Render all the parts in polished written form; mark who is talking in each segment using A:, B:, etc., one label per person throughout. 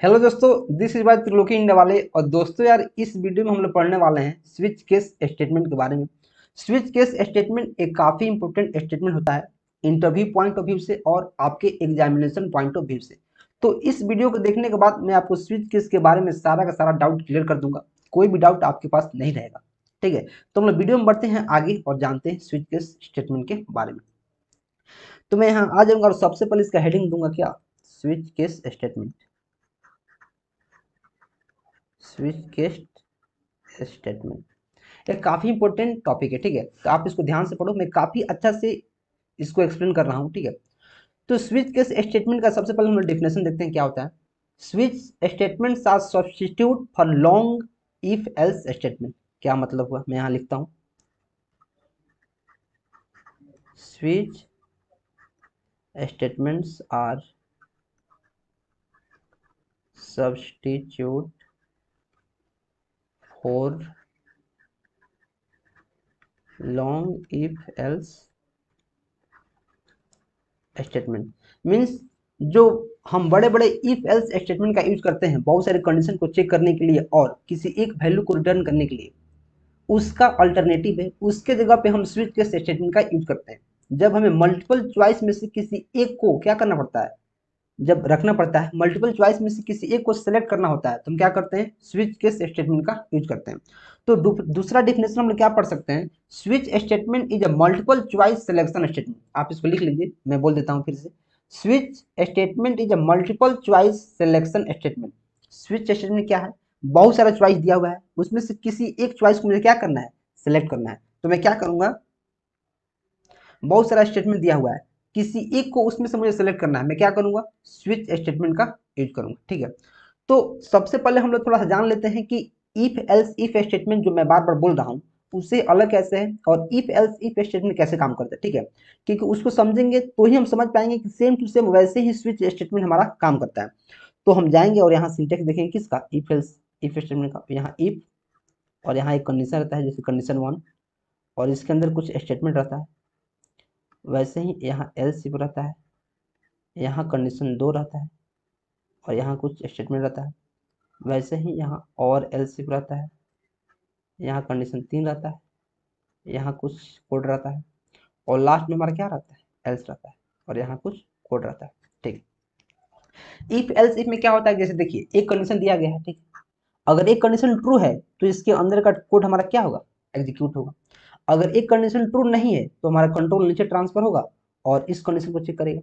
A: Hello दोस्तों, this is by Triloki India वाले। और दोस्तों यार, इस वीडियो में हम लोग पढ़ने वाले हैं स्विच केस स्टेटमेंट के बारे में। स्विच केस स्टेटमेंट एक काफ़ी इंपॉर्टेंट स्टेटमेंट होता है इंटरव्यू पॉइंट ऑफ व्यू से और आपके एग्जामिनेशन पॉइंट ऑफ व्यू से। तो इस वीडियो को देखने के बाद मैं आपको स्विच केस के बारे में सारा का सारा डाउट क्लियर कर दूंगा। कोई भी डाउट आपके पास नहीं रहेगा। ठीक है, तो हम लोग वीडियो में बढ़ते हैं आगे और जानते हैं स्विच केस स्टेटमेंट के बारे में। तो मैं यहाँ आ जाऊंगा और सबसे पहले इसका हेडिंग दूंगा क्या, switch case statement. Switch case statement एक काफ़ी इंपॉर्टेंट टॉपिक है। ठीक है, तो आप इसको ध्यान से पढ़ो, मैं काफ़ी अच्छा से इसको एक्सप्लेन कर रहा हूँ। ठीक है, तो स्विच केस स्टेटमेंट का सबसे पहले हम लोग डेफिनेशन देखते हैं क्या होता है। Switch statements are substitute for long if else statement. क्या मतलब हुआ, मैं यहाँ लिखता हूँ, switch statements are substitute for long if else statement. Means जो हम बड़े बड़े इफ एल्स स्टेटमेंट का यूज करते हैं बहुत सारे कंडीशन को चेक करने के लिए और किसी एक वैल्यू को रिटर्न करने के लिए, उसका अल्टरनेटिव है, उसके जगह पे हम स्विच केस स्टेटमेंट का यूज करते हैं। जब हमें मल्टीपल चॉइस में से किसी एक को क्या करना पड़ता है, जब रखना पड़ता है, मल्टीपल चॉइस में से किसी एक को सिलेक्ट करना होता है, तो हम क्या करते हैं, स्विच केस स्टेटमेंट का यूज करते हैं। तो दूसरा डिफिनेशन हम लोग क्या पढ़ सकते हैं, switch statement is a multiple choice selection statement. आप इसको लिख लीजिए, मैं बोल देता हूँ फिर से, switch statement is a multiple choice selection statement. Switch statement क्या है, बहुत सारा चॉइस दिया हुआ है, उसमें से किसी एक चॉइस को मुझे क्या करना है, सिलेक्ट करना है। तो मैं क्या करूंगा, बहुत सारा स्टेटमेंट दिया हुआ है, किसी एक को उसमें से मुझे सेलेक्ट करना है, मैं क्या करूंगा, स्विच स्टेटमेंट का यूज करूंगा। ठीक है, तो सबसे पहले हम लोग थोड़ा सा जान लेते हैं कि इफ एल्स इफ स्टेटमेंट जो मैं बार बार बोल रहा हूँ उससे अलग कैसे है और इफ एल्स इफ स्टेटमेंट कैसे काम करता है। ठीक है, क्योंकि उसको समझेंगे तो ही हम समझ पाएंगे कि सेम टू सेम वैसे ही स्विच स्टेटमेंट हमारा काम करता है। तो हम जाएंगे और यहाँ सिंटेक्स देखेंगे किसका, इफ एल्स इफ स्टेटमेंट का। यहाँ इफ और यहाँ एक कंडीशन रहता है, जैसे कंडीशन 1, और इसके अंदर कुछ स्टेटमेंट रहता है। वैसे ही यहाँ एल्स इफ रहता है, यहाँ कंडीशन 2 रहता है और यहाँ कुछ स्टेटमेंट रहता है। वैसे ही यहाँ और एल्स इफ रहता है, यहाँ कंडीशन 3 रहता है, यहाँ कुछ कोड रहता है और लास्ट में हमारा क्या रहता है, एल्स रहता है और यहाँ कुछ कोड रहता है। ठीक, इफ एल्स इफ में क्या होता है, जैसे देखिए एक कंडीशन दिया गया है। ठीक, अगर एक कंडीशन ट्रू है तो इसके अंदर का कोड हमारा क्या होगा, एग्जीक्यूट होगा। अगर एक कंडीशन ट्रू नहीं है तो हमारा कंट्रोल नीचे ट्रांसफर होगा और इस कंडीशन को चेक करेगा।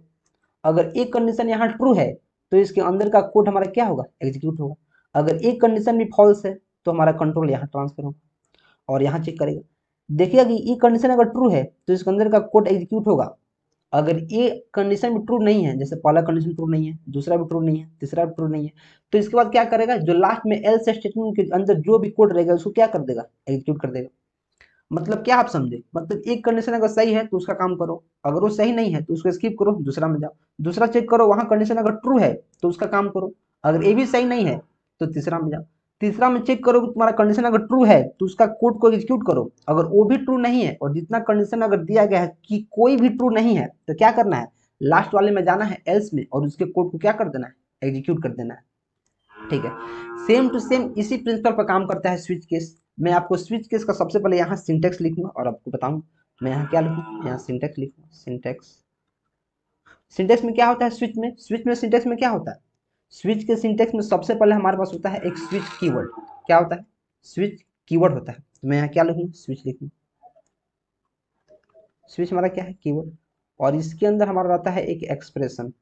A: अगर एक कंडीशन यहाँ ट्रू है तो इसके अंदर का कोड हमारा क्या होगा, एग्जीक्यूट होगा। अगर एक कंडीशन भी फॉल्स है तो हमारा कंट्रोल यहाँ ट्रांसफर होगा और यहाँ चेक करेगा, देखिएगा कि ये कंडीशन अगर ट्रू है तो इसके अंदर का कोड एग्जीक्यूट होगा। अगर ये कंडीशन भी ट्रू नहीं है, जैसे पहला कंडीशन ट्रू नहीं है, दूसरा भी ट्रू नहीं है, तीसरा भी ट्रू नहीं है, तो इसके बाद क्या करेगा, जो लास्ट में एल्स स्टेटमेंट के अंदर जो भी कोड रहेगा उसको क्या कर देगा, एग्जीक्यूट कर देगा। मतलब क्या आप समझे, मतलब एक कंडीशन अगर सही है तो उसका काम करो, अगर वो सही नहीं है तो उसको स्किप करो, दूसरा में जाओ, दूसरा चेक करो, वहां कंडीशन अगर ट्रू है तो उसका काम करो, अगर ये भी सही नहीं है तो तीसरा में जाओ, तीसरा में चेक करो कि तुम्हारा कंडीशन अगर ट्रू है तो उसका कोड को एग्जीक्यूट करो। अगर वो भी ट्रू नहीं है और जितना कंडीशन अगर दिया गया है कि कोई भी ट्रू नहीं है तो क्या करना है, लास्ट वाले में जाना है एल्स में और उसके कोड को क्या कर देना है, एग्जीक्यूट कर देना है। ठीक है, सेम टू सेम इसी प्रिंसिपल पर काम करता है स्विच केस। मैं आपको स्विच केस का सबसे पहले यहाँ सिंटेक्स लिखूंगा और आपको बताऊंगा मैं यहाँ क्या लिखूँ, यहाँ सिंटेक्स लिखूंगा। सिंटेक्स, सिंटेक्स में क्या होता है, स्विच में सिंटेक्स में क्या होता है, स्विच के सिंटेक्स में सबसे पहले हमारे पास होता है एक स्विच कीवर्ड। क्या होता है, स्विच कीवर्ड होता है। तो मैं यहाँ क्या लिखूँ, स्विच लिखूँ। स्विच हमारा क्या है, कीवर्ड, और इसके अंदर हमारा रहता है एक एक्सप्रेशन,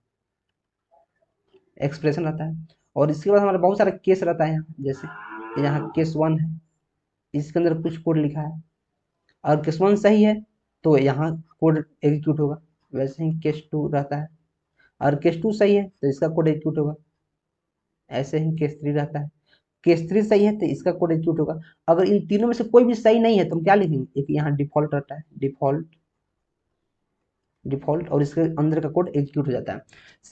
A: एक्सप्रेशन रहता है। और इसके बाद हमारा बहुत सारा केस रहता है यहाँ, जैसे यहाँ केस 1 है, इसके अंदर कुछ कोड लिखा है, अगर केस 1 सही है तो यहाँ कोड एग्जीक्यूट होगा। वैसे ही केस 2 रहता है, अगर केस 2 सही है तो इसका कोड एग्जीक्यूट होगा। ऐसे ही केस 3 रहता है, केस 3 सही है तो इसका कोड एग्जीक्यूट होगा। अगर इन तीनों में से कोई भी सही नहीं है तो हम क्या लिखेंगे, एक यहाँ डिफॉल्ट रहता है, डिफॉल्ट, डिफॉल्ट, और इसके अंदर का कोड एग्जीक्यूट हो जाता है।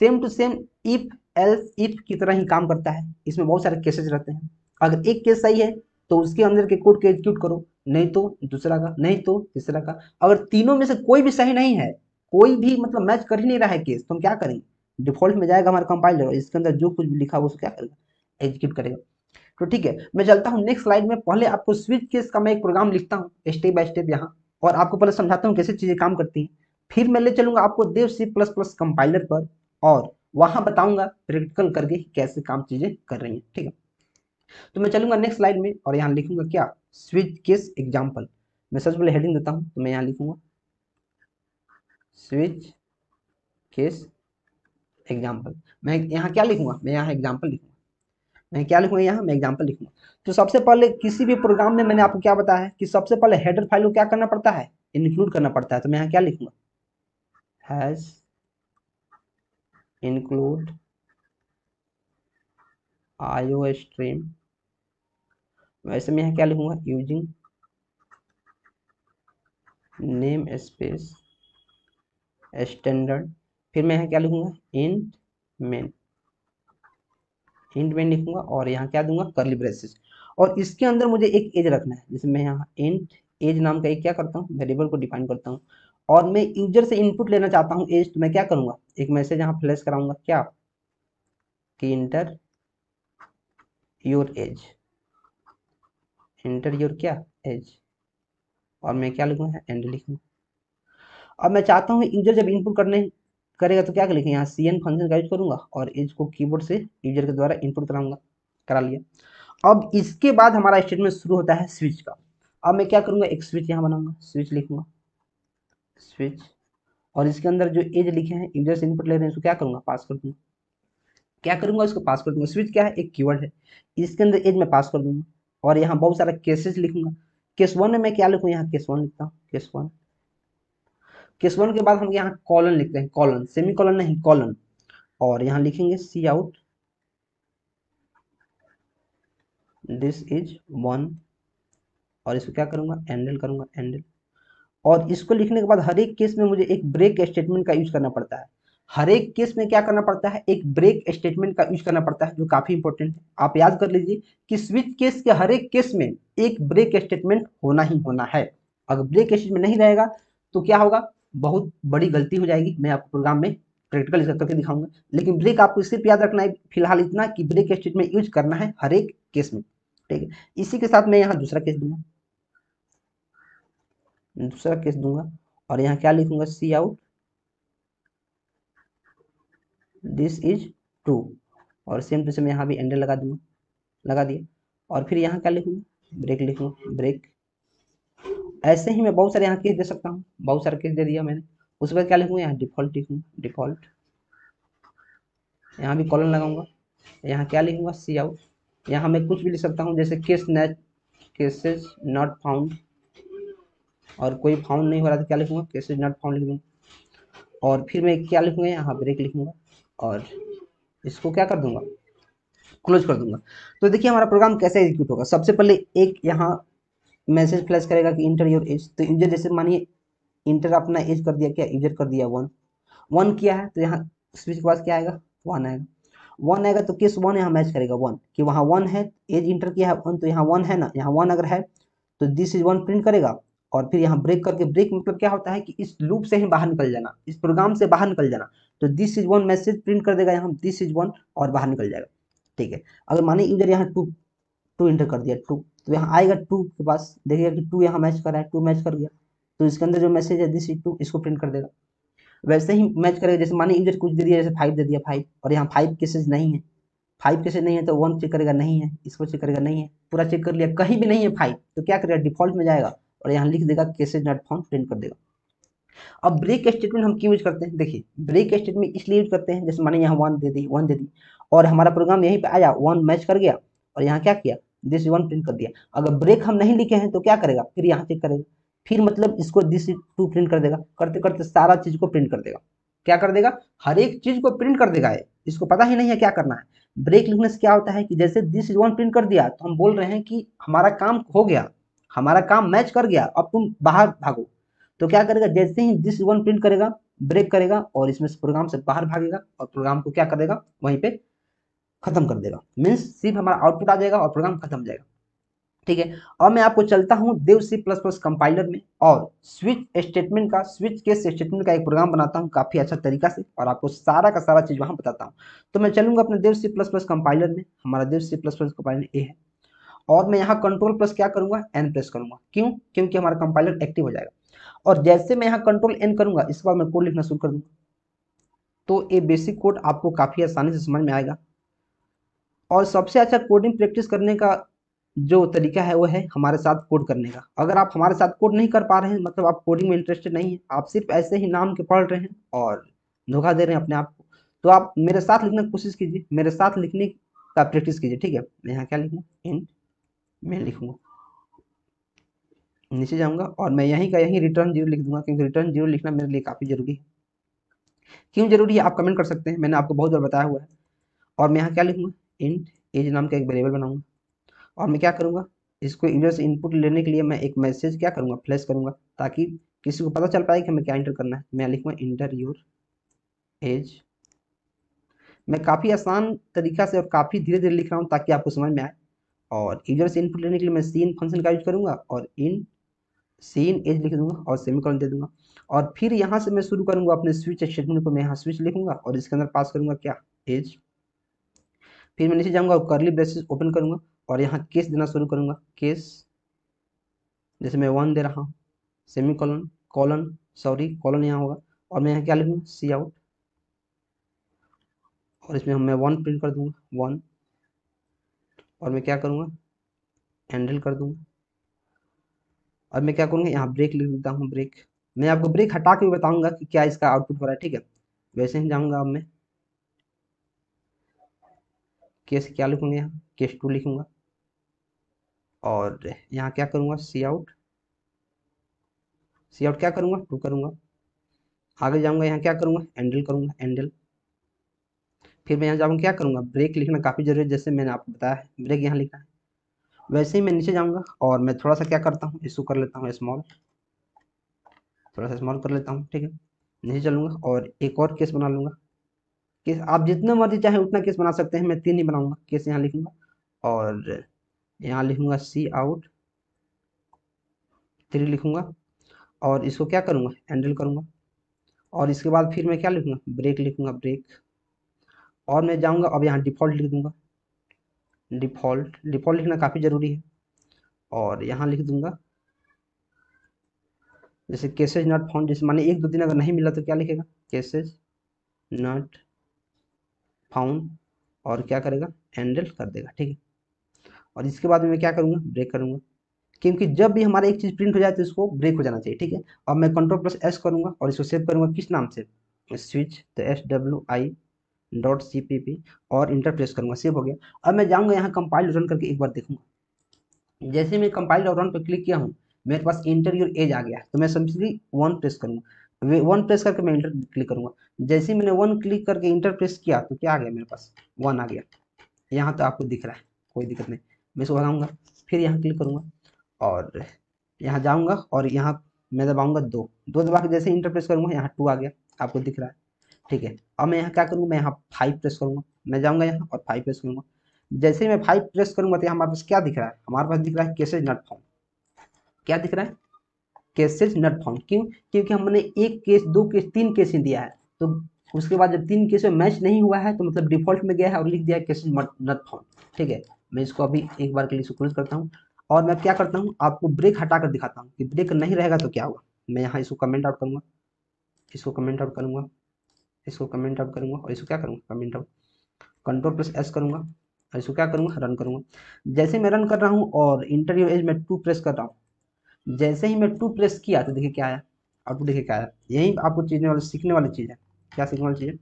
A: Same to same if else if की तरह ही काम करता है, इसमें बहुत सारे केसेस रहते हैं। अगर एक केस सही है तो उसके अंदर के कोड को एग्जीक्यूट करो, नहीं तो दूसरा का, नहीं तो तीसरा का। अगर तीनों में से कोई भी सही नहीं है, कोई भी मतलब मैच कर ही नहीं रहा है केस, तो हम क्या करेंगे, डिफॉल्ट में जाएगा हमारा कंपाइलर और इसके अंदर जो कुछ भी लिखा हो उसको क्या करेगा, एग्जीक्यूट करेगा। तो ठीक है, मैं चलता हूँ नेक्स्ट स्लाइड में। पहले आपको स्विच केस का मैं एक प्रोग्राम लिखता हूँ स्टेप बाय स्टेप यहाँ, और आपको पहले समझाता हूँ कैसे चीजें काम करती हैं। फिर मैं ले चलूंगा आपको देव सी प्लस प्लस कंपाइलर पर, और वहां बताऊंगा प्रैक्टिकल करके कैसे काम चीजें कर रही हैं। ठीक है, तो मैं चलूंगा नेक्स्ट स्लाइड में और यहाँ लिखूंगा क्या, स्विच केस एग्जाम्पल। मैं सबसे पहले हेडिंग देता हूँ, तो मैं यहाँ लिखूंगा स्विच केस एग्जाम्पल। मैं यहाँ क्या लिखूंगा, मैं यहाँ एग्जाम्पल लिखूंगा। मैं क्या लिखूंगा यहाँ, मैं एग्जाम्पल लिखूंगा। तो सबसे पहले किसी भी प्रोग्राम में मैंने आपको क्या बताया है कि सबसे पहले हेडर फाइल को क्या करना पड़ता है, इंक्लूड करना पड़ता है। तो मैं यहाँ क्या लिखूंगा, हैज इंक्लूड आईओ स्ट्रीम। वैसे मैं यहाँ क्या लिखूंगा, यूजिंग नेम स्पेस स्टैंडर्ड। फिर मैं यहाँ क्या लिखूंगा, इंट मेन, इंट मेन लिखूंगा और यहाँ क्या दूंगा, कर्ली ब्रेसेस। और इसके अंदर मुझे एक एज रखना है, जैसे मैं यहाँ इंट एज नाम का एक क्या करता हूँ, वेरिएबल को डिफाइन करता हूँ। और मैं यूजर से इनपुट लेना चाहता हूँ एज, तो मैं क्या करूंगा, एक मैसेज यहाँ फ्लैश कराऊंगा क्या, कि inter your age, inter your क्या एज। और मैं क्या लिखूंगा, एंड लिखूंगा। अब मैं चाहता हूँ यूजर जब इनपुट करने करेगा तो क्या लिखेंगे, यहाँ सी एन फंक्शन का यूज करूंगा और एज को कीबोर्ड से यूजर के द्वारा इनपुट कराऊंगा, करा लिया। अब इसके बाद हमारा स्टेटमेंट शुरू होता है स्विच का। अब मैं क्या करूंगा, एक स्विच यहाँ बनाऊंगा, स्विच लिखूंगा स्विच, और इसके अंदर जो एज लिखे हैं यूजर से इनपुट ले रहे हैं उसको क्या करूंगा, पास कर दूंगा। क्या करूंगा, इसको पास कर दूंगा। स्विच क्या है, एक कीवर्ड है, इसके अंदर एज में पास कर दूंगा। और यहाँ बहुत सारा केसेस लिखूंगा। केस वन में मैं क्या लिखूँ, यहाँ केस वन लिखता हूँ, केस वन। केस वन के बाद हम यहाँ कॉलन लिखते हैं, कॉलन, सेमी कॉलन नहीं, कॉलन। और यहाँ लिखेंगे सी आउट दिस इज वन, और इसको क्या करूंगा, एंडल करूंगा, एंडल। और इसको लिखने के बाद हर एक केस में मुझे एक ब्रेक स्टेटमेंट का यूज करना पड़ता है। हर एक केस में क्या करना पड़ता है, एक ब्रेक स्टेटमेंट का यूज करना पड़ता है, जो काफी इंपॉर्टेंट है। आप याद कर लीजिए कि स्विच केस के हर एक केस में एक ब्रेक स्टेटमेंट होना ही होना है। अगर ब्रेक स्टेटमेंट नहीं रहेगा तो क्या होगा, बहुत बड़ी गलती हो जाएगी। मैं आपको प्रोग्राम में प्रैक्टिकल करके दिखाऊंगा, लेकिन ब्रेक आपको सिर्फ याद रखना है फिलहाल इतना कि ब्रेक स्टेटमेंट यूज करना है हर एक केस में। ठीक है, इसी के साथ मैं यहाँ दूसरा केस दूंगा, दूसरा केस दूंगा। और यहाँ क्या लिखूंगा, सी आउट दिस इज ट्रू। और सेम टू सेम यहाँ भी एंडर लगा दूंगा, लगा दिया। और फिर यहाँ क्या लिखूंगा, ब्रेक लिखूंगा, ब्रेक। ऐसे ही मैं बहुत सारे यहाँ केस दे सकता हूँ, बहुत सारे केस दे दिया मैंने। उसके बाद क्या लिखूंगा, यहाँ डिफॉल्ट लिखूंगा, डिफॉल्ट। यहाँ भी कॉलन लगाऊंगा, यहाँ क्या लिखूंगा, सी आउट। यहाँ मैं कुछ भी लिख सकता हूँ, जैसे case net, cases not found, और कोई फाउंड नहीं हो रहा था, क्या लिखूंगा, केसेज नॉट फाउंड लिख दूंगा। और फिर मैं क्या लिखूंगा, यहाँ ब्रेक लिखूंगा और इसको क्या कर दूंगा, क्लोज कर दूंगा। तो देखिए हमारा प्रोग्राम कैसे एग्जीक्यूट होगा। सबसे पहले एक यहाँ मैसेज फ्लैश करेगा कि इंटर योर एज। तो यूजर जैसे मानिए इंटर अपना एज कर दिया, क्या यूजर कर दिया वन, वन किया है, तो यहाँ स्विच के पास क्या आएगा, वन आएगा। वन आएगा तो केस वन यहाँ मैच करेगा वन, कि वहाँ वन है, एज इंटर किया है वन, तो यहाँ वन है ना, यहाँ वन अगर है तो दिस इज वन प्रिंट करेगा। और फिर यहाँ ब्रेक करके, ब्रेक मतलब क्या होता है कि इस लूप से ही बाहर निकल जाना, इस प्रोग्राम से बाहर निकल जाना। तो this is one message print कर देगा यहाँ, दिस इज वन, और बाहर निकल जाएगा। ठीक है, अगर मानिए यूजर यहाँ टू, टू इंटर कर दिया, टू, तो यहाँ आएगा टू के पास, देखिएगा कि टू यहाँ मैच कर रहा है, टू मैच कर गया, तो इसके अंदर जो मैसेज है दिस इज टू, इसको प्रिंट कर देगा। वैसे ही मैच करेगा, जैसे मानिए यूजर कुछ दे दिया, जैसे फाइव दे दिया, फाइव, और यहाँ फाइव केसेज नहीं है, फाइव केसेज नहीं है तो वन चेक करेगा, नहीं है, इसको चेक करेगा, नहीं है, पूरा चेक कर लिया, कहीं भी नहीं है फाइव, तो क्या करेगा, डिफॉल्ट में जाएगा और यहाँ लिख देगा केसेज नॉट फाउंड, प्रिंट कर देगा। अब ब्रेक स्टेटमेंट हम क्यों यूज करते हैं, देखिए ब्रेक स्टेटमेंट इसलिए यूज करते हैं, जैसे मानिए यहाँ वन दे दी, वन दे दी, और हमारा प्रोग्राम यहीं पे आया, वन मैच कर गया, और यहाँ क्या किया, दिस वन प्रिंट कर दिया। अगर ब्रेक हम नहीं लिखे हैं तो क्या करेगा, फिर यहाँ चेक करेगा, फिर मतलब इसको दिस टू प्रिंट कर देगा, करते करते सारा चीज को प्रिंट कर देगा। क्या कर देगा, हर एक चीज को प्रिंट कर देगा, इसको पता ही नहीं है क्या करना है। ब्रेक लिखने से क्या होता है कि जैसे दिस वन प्रिंट कर दिया तो हम बोल रहे हैं कि हमारा काम हो गया, हमारा काम मैच कर गया, अब तुम बाहर भागो। तो क्या करेगा, जैसे ही दिस वन प्रिंट करेगा, ब्रेक करेगा और इसमें से प्रोग्राम से बाहर भागेगा और प्रोग्राम को क्या कर देगा, वहीं पे खत्म कर देगा। मीन्स सिर्फ हमारा आउटपुट आ जाएगा और प्रोग्राम खत्म हो जाएगा। ठीक है। अब मैं आपको चलता हूं देव सी प्लस प्लस कंपाइलर में और स्विच केस स्टेटमेंट का एक प्रोग्राम बनाता हूं काफी अच्छा तरीका से, और आपको सारा का सारा चीज वहां बताता हूं। तो मैं चलूंगा अपने देव सी प्लस प्लस कंपाइलर में, हमारा देव सी प्लस प्लस कंपाइलर ए है, और मैं यहाँ कंट्रोल प्लस क्या करूंगा, एन प्रेस करूंगा। क्यों? क्योंकि हमारा कंपाइलर एक्टिव हो जाएगा। और जैसे मैं यहाँ कंट्रोल एन करूंगा, इसके बाद मैं कोड लिखना शुरू कर दूंगा। तो ये बेसिक कोड आपको काफी आसानी से समझ में आएगा। और सबसे अच्छा कोडिंग प्रैक्टिस करने का जो तरीका है वो है हमारे साथ कोड करने का। अगर आप हमारे साथ कोड नहीं कर पा रहे हैं, मतलब आप कोडिंग में इंटरेस्टेड नहीं है, आप सिर्फ ऐसे ही नाम के पढ़ रहे हैं और धोखा दे रहे हैं अपने आप को, तो आप मेरे साथ लिखने की कोशिश कीजिए, मेरे साथ लिखने का प्रैक्टिस कीजिए। ठीक है, मैं यहाँ क्या लिखूँ, इंट मैं लिखूंगा, नीचे जाऊंगा और मैं यहीं का यहीं रिटर्न जीरो लिख दूंगा, क्योंकि रिटर्न जीरो लिखना मेरे लिए काफी जरूरी है। क्यों जरूरी है आप कमेंट कर सकते हैं, मैंने आपको बहुत बार बताया हुआ है। और मैं यहाँ क्या लिखूंगा, इंट एज नाम का एक वेरिएबल बनाऊंगा, और मैं क्या करूंगा, इसको यूजर से इनपुट लेने के लिए मैं एक मैसेज क्या करूंगा, फ्लैश करूंगा, ताकि किसी को पता चल पाए कि हमें क्या इंटर करना है। मैं लिखूंगा इंटर योर एज। मैं काफ़ी आसान तरीका से और काफ़ी धीरे धीरे लिख रहा हूँ ताकि आपको समझ में आए। और यूजर से इनपुट लेने के लिए मैं सीन फंक्शन का यूज करूंगा और इन सीन एज लिख दूंगा और सेमीकोलन दे दूंगा। और फिर यहाँ से मैं शुरू करूंगा अपने स्विच स्टेटमेंट को, मैं यहाँ स्विच लिखूंगा और इसके अंदर पास करूंगा क्या, एज। फिर मैं नीचे जाऊंगा और करली ब्रेसेस ओपन करूंगा और यहाँ केस देना शुरू करूंगा, केस जैसे मैं 1 दे रहा हूँ, semi colon colon sorry colon यहाँ होगा, और मैं यहाँ क्या लिखूंगा, सी आउट, और इसमें मैं 1 प्रिंट कर दूंगा 1, और मैं क्या करूंगा, हैंडल कर दूंगा। और मैं क्या करूंगा, यहाँ ब्रेक लिख देता हूँ, ब्रेक। मैं आपको ब्रेक हटा के भी बताऊंगा कि क्या इसका आउटपुट हो रहा है। ठीक है, वैसे ही जाऊंगा, अब मैं केस क्या लिखूंगा, यहाँ केस 2 लिखूंगा, और यहाँ क्या करूंगा, सी आउट क्या करूंगा, 2 करूंगा। आगे जाऊंगा, यहाँ क्या करूंगा, हैंडल करूंगा, हैंडल। फिर मैं यहाँ जाऊंगा, क्या करूंगा, ब्रेक लिखना काफ़ी जरूरी है, जैसे मैंने आपको बताया है ब्रेक यहाँ लिखा है। वैसे ही मैं नीचे जाऊंगा और मैं थोड़ा सा क्या करता हूँ, इसको कर लेता हूँ स्मॉल, थोड़ा सा स्मॉल कर लेता हूँ। ठीक है, नीचे चलूंगा और एक और केस बना लूंगा। केस आप जितना मर्जी चाहे उतना केस बना सकते हैं, मैं 3 ही बनाऊंगा। केस यहाँ लिखूंगा और यहाँ लिखूंगा सी आउट 3 लिखूंगा, और इसको क्या करूंगा, हैंडल करूंगा। और इसके बाद फिर मैं क्या लिखूंगा, ब्रेक लिखूंगा, ब्रेक। और मैं जाऊंगा अब यहाँ डिफ़ॉल्ट लिख दूंगा, डिफ़ॉल्ट लिखना काफ़ी ज़रूरी है। और यहाँ लिख दूंगा जैसे केसेज नॉट फाउंड, जैसे माने 1 2 3 अगर नहीं मिला तो क्या लिखेगा, केसेज नॉट फाउंड, और क्या करेगा, हैंडल कर देगा। ठीक है, और इसके बाद में मैं क्या करूंगा, ब्रेक करूंगा, क्योंकि जब भी हमारा एक चीज़ प्रिंट हो जाए तो इसको ब्रेक हो जाना चाहिए। ठीक है, अब मैं कंट्रोल प्लस एस करूंगा और इसको सेव करूंगा किस नाम से, स्विच, तो SWI.CPP, और इंटर प्रेस करूंगा, सेव हो गया। अब मैं जाऊंगा यहाँ कंपाइल रन करके एक बार देखूंगा। जैसे मैं कंपाइल और रन पर क्लिक किया हूँ, मेरे पास इंटर योर एज आ गया, तो मैं सिंपली 1 प्रेस करूंगा, 1 प्रेस करके मैं इंटर क्लिक करूंगा। जैसे ही मैंने 1 क्लिक करके इंटर प्रेस किया तो क्या आ गया, मेरे पास 1 आ गया। यहाँ तो आपको दिख रहा है, कोई दिक्कत नहीं। मैं इसको भगाऊंगा, फिर यहाँ क्लिक करूंगा और यहाँ जाऊंगा और यहाँ मैं दबाऊंगा 2 दबा के जैसे इंटर प्रेस करूंगा, यहाँ 2 आ गया, आपको दिख रहा है। ठीक है, अब मैं यहाँ क्या करूँगा, मैं यहाँ 5 प्रेस करूँगा, मैं जाऊँगा यहाँ और 5 प्रेस करूँगा। जैसे ही मैं 5 प्रेस करूँगा तो हमारे पास क्या दिख रहा है, हमारे पास दिख रहा है केसेज नॉट फाउंड। क्या दिख रहा है, केसेज नॉट फाउंड। क्यों? क्योंकि हमने 1 केस 2 केस 3 केस ही दिया है, तो उसके बाद जब 3 केस में मैच नहीं हुआ है तो मतलब डिफॉल्ट में गया है और लिख दिया है केसेज नॉट फाउंड। ठीक है, मैं इसको अभी एक बार के लिए क्लोज करता हूँ और मैं क्या करता हूँ, आपको ब्रेक हटा कर दिखाता हूँ कि ब्रेक नहीं रहेगा तो क्या होगा। मैं यहाँ इसको कमेंट आउट करूँगा, इसको कमेंट आउट करूँगा, इसको कमेंट आउट करूँगा और इसको क्या करूँगा, comment out, control plus S करूँगा और इसको क्या करूँगा, रन करूँगा। जैसे मैं रन कर रहा हूँ और इंटरव्यू एज में 2 प्रेस कर रहा हूँ, जैसे ही मैं 2 प्रेस किया तो देखिए क्या आया, आउटपुट देखिए क्या आया। यही आपको चीज़ने वाली सीखने वाली चीज़ है। क्या सीखने वाली चीज़ है,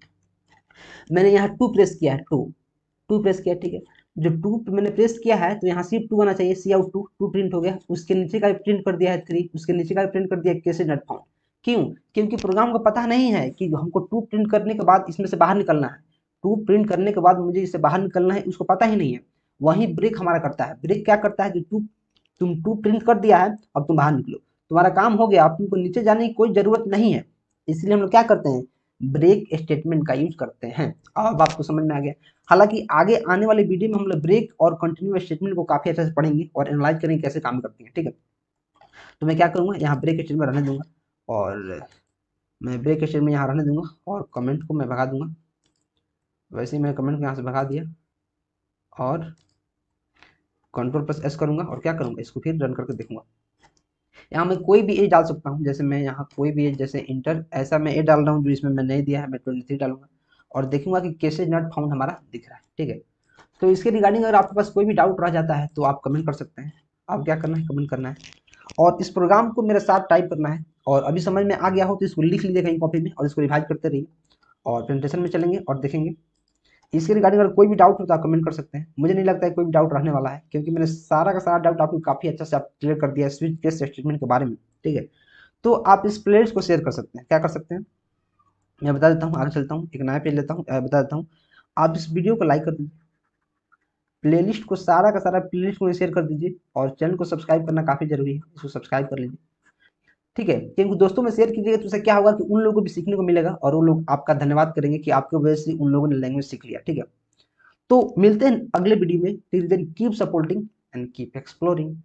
A: मैंने यहाँ 2 प्रेस किया है, 2 प्रेस किया। ठीक है, जो 2 मैंने प्रेस किया है तो यहाँ सिर्फ 2 आना चाहिए, सी आउट 2 प्रिंट हो गया। उसके नीचे का भी प्रिंट कर दिया है 3, उसके नीचे का भी प्रिंट कर दिया है केसेज नॉट फाउंड। क्यों? क्योंकि प्रोग्राम को पता नहीं है कि हमको 2 प्रिंट करने के बाद इसमें से बाहर निकलना है, 2 प्रिंट करने के बाद मुझे इससे बाहर निकलना है, उसको पता ही नहीं है। वही ब्रेक हमारा करता है। ब्रेक क्या करता है कि तुम 2 प्रिंट कर दिया है, अब तुम बाहर निकलो, तुम्हारा काम हो गया, अब तुमको नीचे जाने की कोई ज़रूरत नहीं है। इसलिए हम लोग क्या करते हैं, ब्रेक स्टेटमेंट का यूज करते हैं। अब आपको समझ में आ गया। हालांकि आगे आने वाले वीडियो में हम लोग ब्रेक और कंटिन्यू स्टेटमेंट को काफी अच्छे से पढ़ेंगे और एनालाइज करेंगे कैसे काम करती है। ठीक है, तो मैं क्या करूंगा, यहाँ ब्रेक स्टेटमेंट रहने दूंगा और मैं ब्रेक स्टेटमेंट यहाँ रहने दूंगा और कमेंट को मैं भगा दूंगा। वैसे ही मैं कमेंट को यहाँ से भगा दिया और Ctrl+S करूंगा और क्या करूंगा, इसको फिर रन करके देखूंगा। यहाँ मैं कोई भी एज डाल सकता हूँ, जैसे मैं यहाँ कोई भी एज, जैसे इंटर, ऐसा मैं एज डाल रहा हूँ जो इसमें मैं नहीं दिया है, मैं 23 डालूंगा और देखूंगा कि केसेज नॉट फाउंड हमारा दिख रहा है। ठीक है, तो इसके रिगार्डिंग अगर आपके पास कोई भी डाउट रह जाता है तो आप कमेंट कर सकते हैं। आप क्या करना है, कमेंट करना है और इस प्रोग्राम को मेरे साथ टाइप करना है। और अभी समझ में आ गया हो तो इसको लिख लीजिए कहीं कॉपी में और इसको रिवाइज करते रहिए और प्रेजेंटेशन में चलेंगे और देखेंगे। इसके रिगार्डिंग अगर कोई भी डाउट हो तो आप कमेंट कर सकते हैं। मुझे नहीं लगता है कोई भी डाउट रहने वाला है, क्योंकि मैंने सारा का सारा डाउट आपको काफी अच्छा से आप क्लियर कर दिया है स्विच केस स्टेटमेंट के बारे में। ठीक है, तो आप इस प्लेलिस्ट को शेयर कर सकते हैं। क्या कर सकते हैं, मैं बता देता हूँ, आगे चलता हूँ, एक नया पेज लेता हूँ, बता देता हूँ। आप इस वीडियो को लाइक कर दीजिए, प्लेलिस्ट को सारा का सारा प्लेलिस्ट को शेयर कर दीजिए और चैनल को सब्सक्राइब करना काफी जरूरी है, इसको सब्सक्राइब कर लीजिए। ठीक है, क्योंकि दोस्तों में शेयर कीजिएगा तो उससे क्या होगा कि उन लोगों को भी सीखने को मिलेगा और वो लोग आपका धन्यवाद करेंगे कि आपके वजह से उन लोगों ने लैंग्वेज सीख लिया। ठीक है, तो मिलते हैं अगले वीडियो में। Till then keep supporting and keep exploring.